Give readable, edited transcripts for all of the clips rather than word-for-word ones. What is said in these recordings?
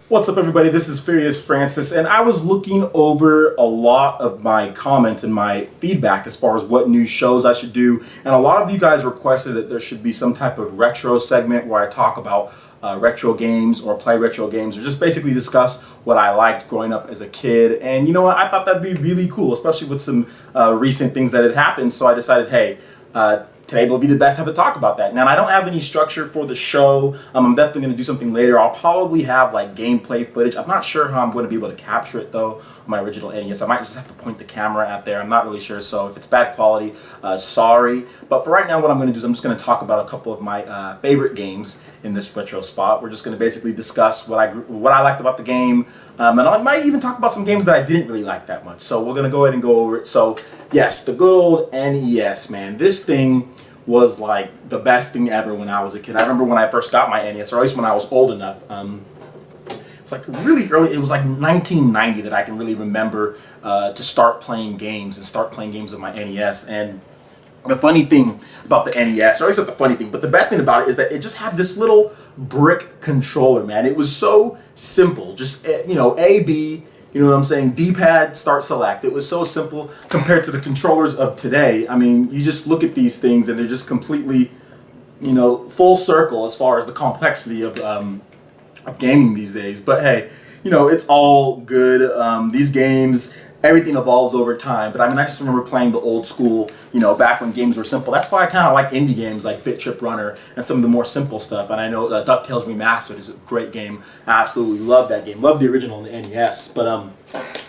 What's up, everybody? This is Furious Francis, and I was looking over a lot of my comments and my feedback as far as what new shows I should do, and a lot of you guys requested that there should be some type of retro segment where I talk about retro games or play retro games or just basically discuss what I liked growing up as a kid. And you know what? I thought that'd be really cool, especially with some recent things that had happened, so I decided, hey, today will be the best time to talk about that. Now, I don't have any structure for the show. I'm definitely going to do something later. I'll probably have like gameplay footage. I'm not sure how I'm going to be able to capture it though on my original NES. I might just have to point the camera out there. I'm not really sure. So if it's bad quality, sorry. But for right now, what I'm going to do is I'm just going to talk about a couple of my favorite games in this retro spot. We're just going to basically discuss what I liked about the game. And I might even talk about some games that I didn't really like that much. So we're going to go ahead and go over it. So yes, the good old NES, man. This thing was like the best thing ever when I was a kid. I remember when I first got my NES, or at least when I was old enough. It's like really early. It was like 1990 that I can really remember to start playing games and start playing games with my NES. And the funny thing about the NES, or at least not the funny thing, but the best thing about it is that it just had this little brick controller, man. It was so simple. Just, you know, A, B, you know what I'm saying? D-pad, start, select. It was so simple compared to the controllers of today. I mean, you just look at these things and they're just completely, you know, full circle as far as the complexity of gaming these days. But hey, you know, it's all good. These games, everything evolves over time. But I mean, I just remember playing the old school, you know, back when games were simple. That's why I kind of like indie games like Bit Trip Runner and some of the more simple stuff. And I know DuckTales Remastered is a great game. I absolutely love that game. Love the original on the NES. But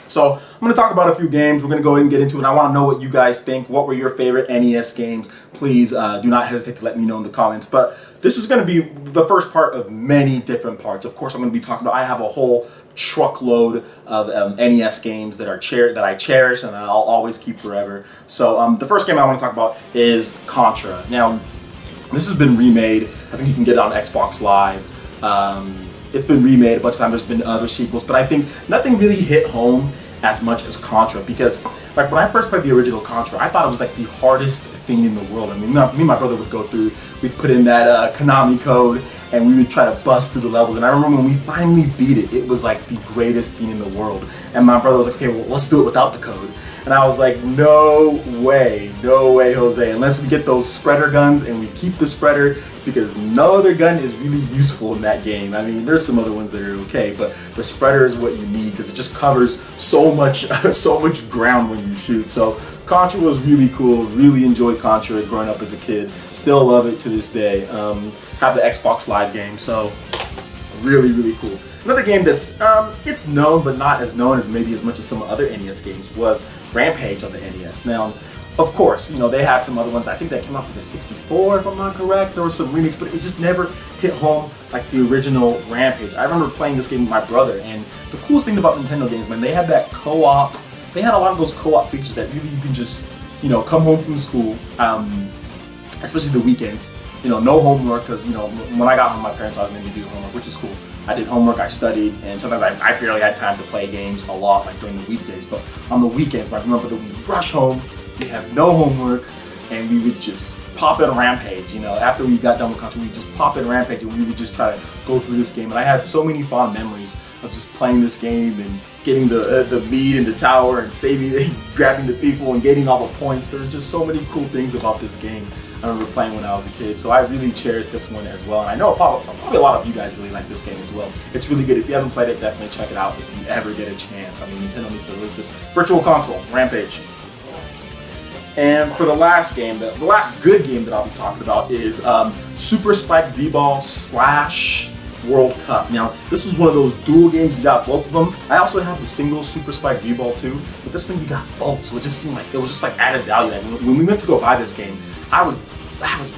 so I'm going to talk about a few games. We're going to go ahead and get into it. I want to know what you guys think. What were your favorite NES games? Please do not hesitate to let me know in the comments. But this is going to be the first part of many different parts. Of course, I'm going to be talking about, I have a whole truckload of NES games that I cherish and I'll always keep forever. So the first game I want to talk about is Contra. Now, this has been remade. I think you can get it on Xbox Live. It's been remade a bunch of times. There's been other sequels, but I think nothing really hit home as much as Contra, because like when I first played the original Contra, I thought it was like the hardest thing in the world. I mean, me and my brother would go through, we'd put in that Konami code and we would try to bust through the levels. And I remember when we finally beat it, it was like the greatest thing in the world. And my brother was like, okay, well, let's do it without the code. And I was like, no way, Jose, unless we get those spreader guns and we keep the spreader, because no other gun is really useful in that game. I mean, there's some other ones that are okay, but the spreader is what you need because it just covers so much ground when you shoot. So Contra was really cool. Really enjoyed Contra growing up as a kid. Still love it to this day. Have the Xbox Live game, so really cool. Another game that's it's known but not as known as maybe as much as some other NES games was Rampage on the NES. Now, of course, you know, they had some other ones. I think that came out for the 64, if I'm not correct. There was some remakes, but it just never hit home like the original Rampage. I remember playing this game with my brother, and the coolest thing about Nintendo games, man, they had that co-op. They had a lot of those co-op features that really you can just, you know, come home from school, especially the weekends. You know, no homework, because, you know, when I got home, my parents always made me do homework, which is cool. I did homework, I studied, and sometimes I barely had time to play games a lot, like during the weekdays. But on the weekends, I remember that we'd rush home, we'd have no homework, and we would just pop in Rampage. You know, after we got done with Contra, we'd just pop in Rampage, and we would just try to go through this game. And I had so many fond memories of just playing this game and getting the meat in the tower and saving, grabbing the people and getting all the points. There were just so many cool things about this game I remember playing when I was a kid. So I really cherish this one as well. And I know probably a lot of you guys really like this game as well. It's really good. If you haven't played it, definitely check it out if you ever get a chance. I mean, Nintendo needs to release this. Virtual Console, Rampage. And for the last game, the last good game that I'll be talking about is Super Spike V-Ball / World Cup. Now, this was one of those dual games. You got both of them. I also have the single Super Spike V-Ball too, but this one you got both, so it just seemed like it was just like added value. Like when we went to go buy this game, I was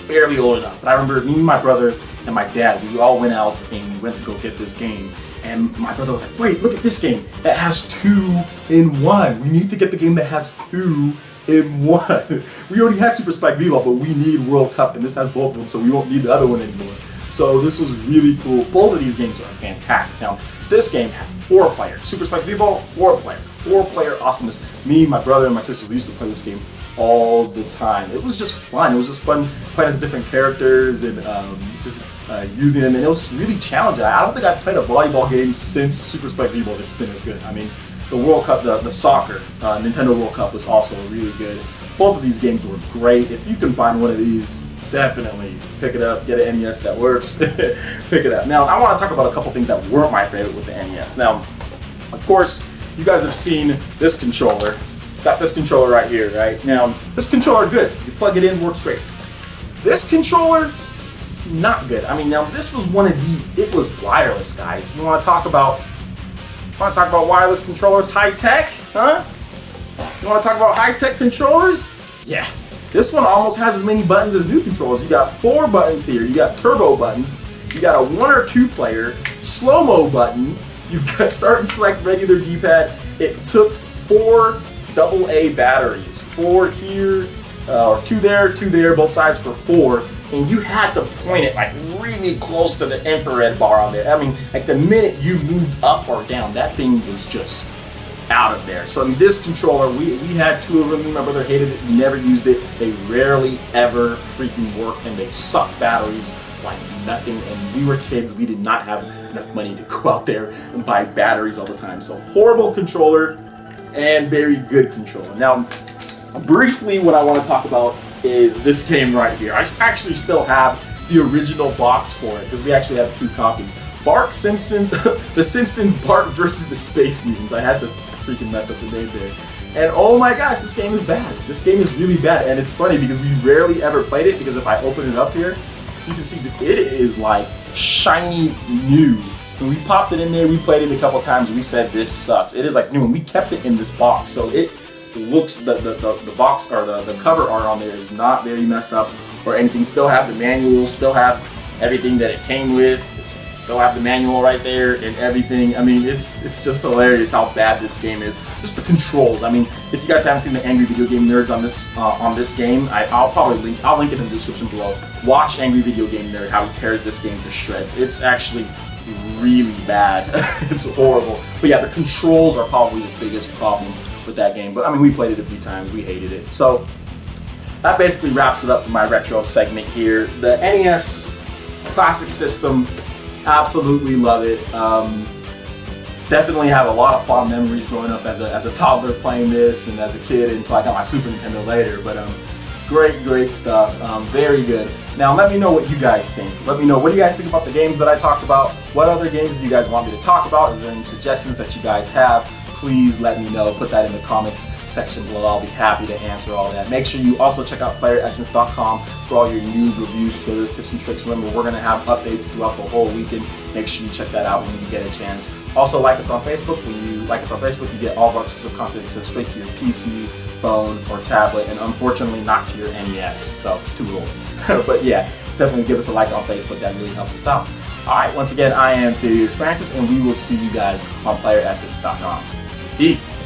barely old enough, but I remember me and my brother and my dad, we all went out and we went to go get this game. And my brother was like, wait, look at this game that has 2 in 1. We need to get the game that has 2 in 1. We already had Super Spike V-Ball, but we need World Cup, and this has both of them, so we won't need the other one anymore. So this was really cool. Both of these games are fantastic. Now, this game had 4 players. Super Spike V-Ball, 4 player. 4-player awesomeness. Me, my brother, and my sister, we used to play this game all the time. It was just fun. It was just fun playing as different characters and using them, and it was really challenging. I don't think I've played a volleyball game since Super Spike Ball that's been as good. I mean, the World Cup, the soccer, Nintendo World Cup was also really good. Both of these games were great. If you can find one of these, definitely pick it up. Get an NES that works. Pick it up. Now, I want to talk about a couple things that weren't my favorite with the NES. Now, of course, you guys have seen this controller. Got this controller right here, right? Now, this controller, good. You plug it in, works great. This controller, not good. I mean, now this was it was wireless, guys. You want to talk about wireless controllers, high tech, huh? You want to talk about high tech controllers? Yeah. This one almost has as many buttons as new controllers. You got 4 buttons here. You got turbo buttons. You got a 1 or 2 player slow-mo button. You've got start and select regular D-pad. It took 4 AA batteries, 4 here, or 2 there, both sides for 4, and you had to point it like really close to the infrared bar on there. I mean, like the minute you moved up or down, that thing was just out of there. So in this controller, we had 2 of them. Me and my brother hated it. We never used it. They rarely ever freaking work, and they suck batteries like nothing. And we were kids. We did not have enough money to go out there and buy batteries all the time. So horrible controller and very good controller. Now, briefly, what I want to talk about is this game right here. I actually still have the original box for it because we actually have 2 copies. Bart Simpson, the Simpsons Bart versus the Space Mutants. I had to freaking mess up the name there. And oh my gosh, this game is bad. This game is really bad, and it's funny because we rarely ever played it because if I open it up here, you can see that it is like shiny new. When we popped it in there, we played it a couple times, we said this sucks. It is like new, and we kept it in this box, so it looks, the box or the cover art on there is not very messed up or anything. Still have the manual, still have everything that it came with, still have the manual right there and everything. I mean, it's just hilarious how bad this game is. Just the controls. I mean, if you guys haven't seen the Angry Video Game Nerds on this game, I'll link it in the description below. Watch Angry Video Game Nerd, how he tears this game to shreds. It's actually really bad. It's horrible. But yeah, the controls are probably the biggest problem with that game. But I mean, we played it a few times. We hated it. So that basically wraps it up for my retro segment here. The NES classic system, absolutely love it. Definitely have a lot of fond memories growing up as a toddler playing this, and as a kid until I got my Super Nintendo later. But great stuff. Very good. Now let me know what you guys think. Let me know, what do you guys think about the games that I talked about? What other games do you guys want me to talk about? Is there any suggestions that you guys have? Please let me know. Put that in the comments section below. I'll be happy to answer all that. Make sure you also check out Playeressence.com for all your news, reviews, trailers, tips, and tricks. Remember, we're going to have updates throughout the whole weekend. Make sure you check that out when you get a chance. Also, like us on Facebook. When you like us on Facebook, you get all of our exclusive content sent straight to your PC, phone, or tablet, and unfortunately not to your NES, so it's too old. But yeah, definitely give us a like on Facebook. That really helps us out. Alright, once again, I am Playeressence, and we will see you guys on Playeressence.com. Peace.